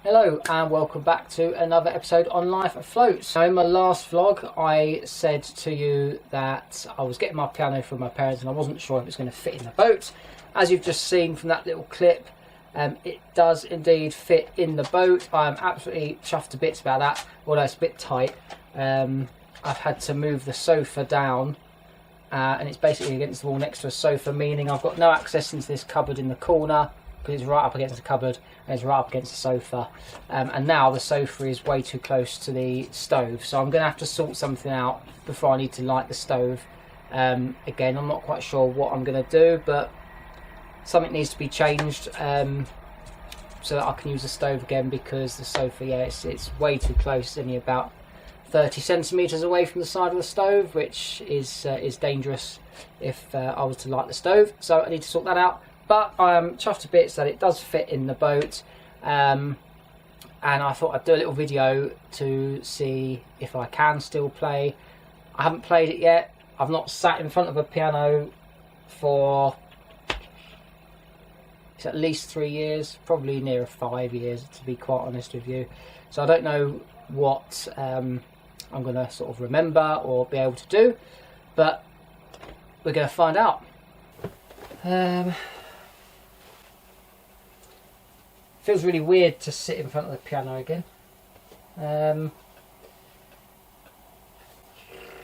Hello and welcome back to another episode on Life Afloat. So in my last vlog I said to you that I was getting my piano from my parents and I wasn't sure if it was going to fit in the boat. As you've just seen from that little clip, it does indeed fit in the boat. I'm absolutely chuffed to bits about that, although it's a bit tight. I've had to move the sofa down and it's basically against the wall next to a sofa, meaning I've got no access into this cupboard in the corner because it's right up against the cupboard and it's right up against the sofa, and now the sofa is way too close to the stove, so I'm going to have to sort something out before I need to light the stove. Again, I'm not quite sure what I'm going to do, but something needs to be changed so that I can use the stove again, because the sofa, yeah, it's way too close. It's only about 30 centimetres away from the side of the stove, which is dangerous if I was to light the stove, so I need to sort that out. But I'm chuffed to bits that it does fit in the boat, and I thought I'd do a little video to see if I can still play. I haven't played it yet. I've not sat in front of a piano for, it's at least 3 years, probably nearer 5 years to be quite honest with you. So I don't know what I'm going to sort of remember or be able to do, but we're going to find out. Feels really weird to sit in front of the piano again.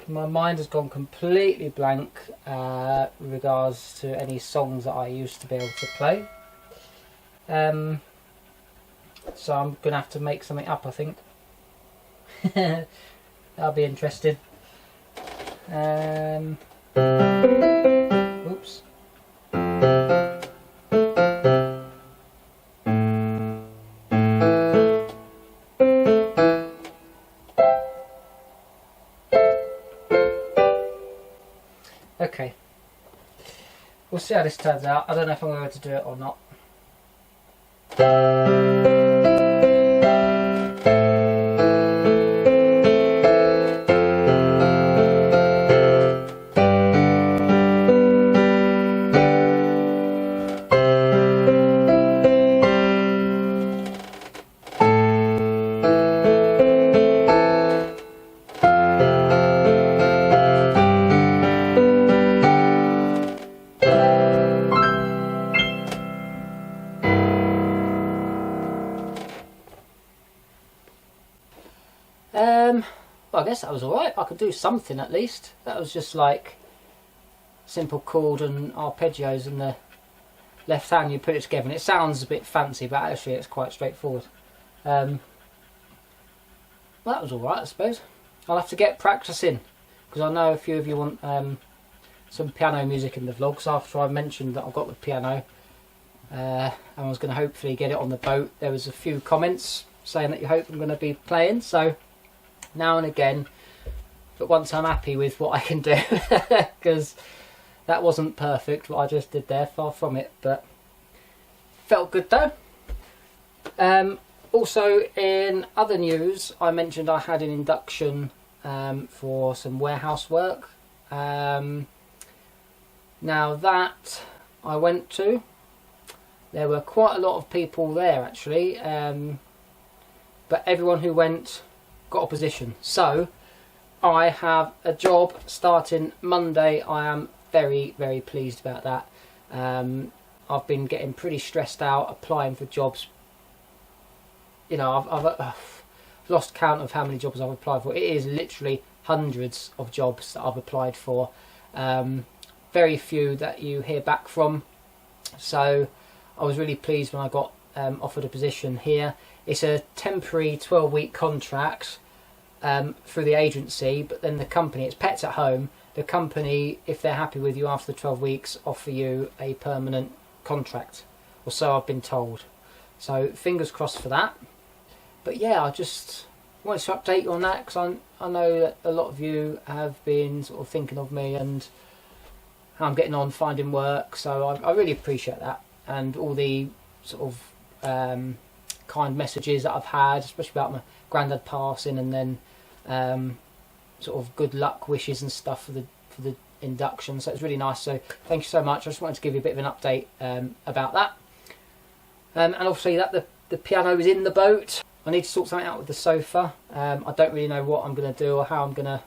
My mind has gone completely blank with regards to any songs that I used to be able to play. So I'm going to have to make something up, I think. That'll be interesting. Oops. Okay, we'll see how this turns out. I don't know if I'm going to do it or not. Well, I guess that was alright. I could do something at least. That was just like simple chord and arpeggios in the left hand. You put it together and it sounds a bit fancy, but actually it's quite straightforward. Well, that was alright, I suppose. I'll have to get practicing, because I know a few of you want some piano music in the vlogs after I mentioned that I've got the piano. And I was going to hopefully get it on the boat. There was a few comments saying that you hope I'm going to be playing, so now and again, but once I'm happy with what I can do, because that wasn't perfect what I just did there, far from it, but felt good though. Also in other news, I mentioned I had an induction for some warehouse work. Now that I went to, there were quite a lot of people there actually, but everyone who went got a position. So I have a job starting Monday. I am very, very pleased about that. I've been getting pretty stressed out applying for jobs. You know, I've lost count of how many jobs I've applied for. It is literally hundreds of jobs that I've applied for. Very few that you hear back from. So I was really pleased when I got offered a position here. It's a temporary 12-week contract through the agency, but then the company, it's Pets at Home, the company, if they're happy with you after the 12 weeks, offer you a permanent contract, or so I've been told. So fingers crossed for that. But yeah, I just wanted to update you on that, because I know that a lot of you have been sort of thinking of me and how I'm getting on finding work, so I really appreciate that, and all the sort of kind messages that I've had, especially about my granddad passing, and then sort of good luck wishes and stuff for the induction. So it's really nice. So thank you so much. I just wanted to give you a bit of an update about that. And obviously that the piano is in the boat. I need to sort something out with the sofa. I don't really know what I'm going to do or how I'm going to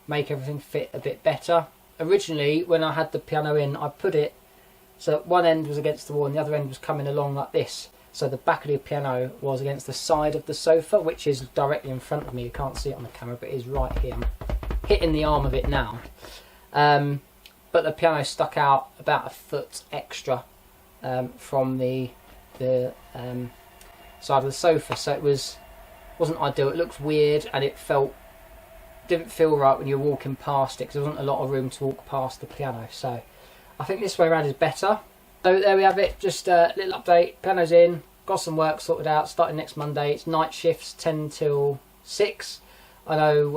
make everything fit a bit better. Originally, when I had the piano in, I put it so that one end was against the wall and the other end was coming along like this. So the back of the piano was against the side of the sofa, which is directly in front of me. You can't see it on the camera, but it is right here. I'm hitting the arm of it now. But the piano stuck out about a foot extra from the side of the sofa, so it wasn't ideal. It looked weird and it didn't feel right when you're walking past it, because there wasn't a lot of room to walk past the piano. So I think this way around is better. So there we have it, just a little update. Piano's in, got some work sorted out, starting next Monday. It's night shifts, 10 till 6. I know,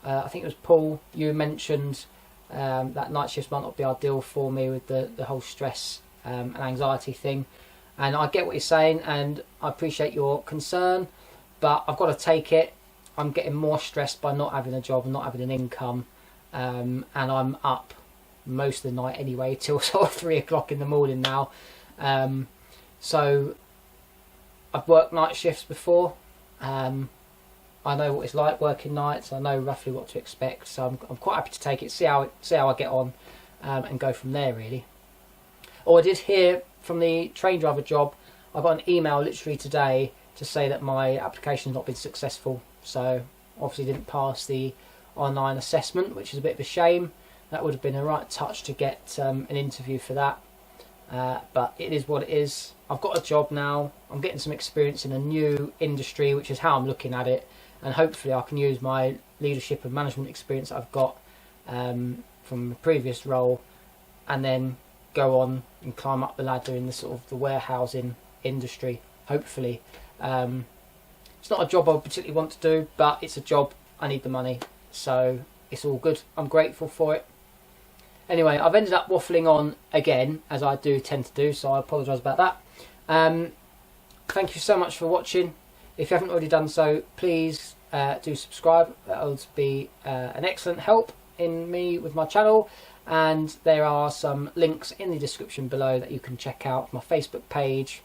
I think it was Paul, you mentioned that night shifts might not be ideal for me with the whole stress and anxiety thing. And I get what you're saying, and I appreciate your concern, but I've got to take it. I'm getting more stressed by not having a job and not having an income, and I'm up most of the night anyway till sort of 3 o'clock in the morning now. So I've worked night shifts before. I know what it's like working nights. I know roughly what to expect, so I'm quite happy to take it, see how I get on, and go from there really. I did hear from the train driver job. I got an email literally today to say that my application has not been successful, so obviously didn't pass the online assessment, which is a bit of a shame. That would have been a right touch to get an interview for that, but it is what it is. I've got a job now, I'm getting some experience in a new industry, which is how I'm looking at it, and hopefully I can use my leadership and management experience that I've got from the previous role, and then go on and climb up the ladder in the sort of the warehousing industry, hopefully. It's not a job I particularly want to do, but it's a job, I need the money, so it's all good. I'm grateful for it. Anyway, I've ended up waffling on again, as I do tend to do, so I apologise about that. Thank you so much for watching. If you haven't already done so, please do subscribe. That would be an excellent help in me with my channel. And there are some links in the description below that you can check out. My Facebook page,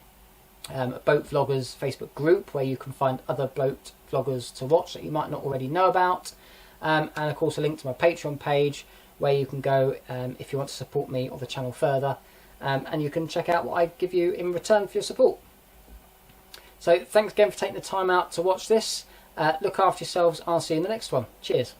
a Boat Vloggers Facebook group where you can find other boat vloggers to watch that you might not already know about, and of course a link to my Patreon page where you can go if you want to support me or the channel further, and you can check out what I give you in return for your support. So thanks again for taking the time out to watch this. Look after yourselves. I'll see you in the next one. Cheers.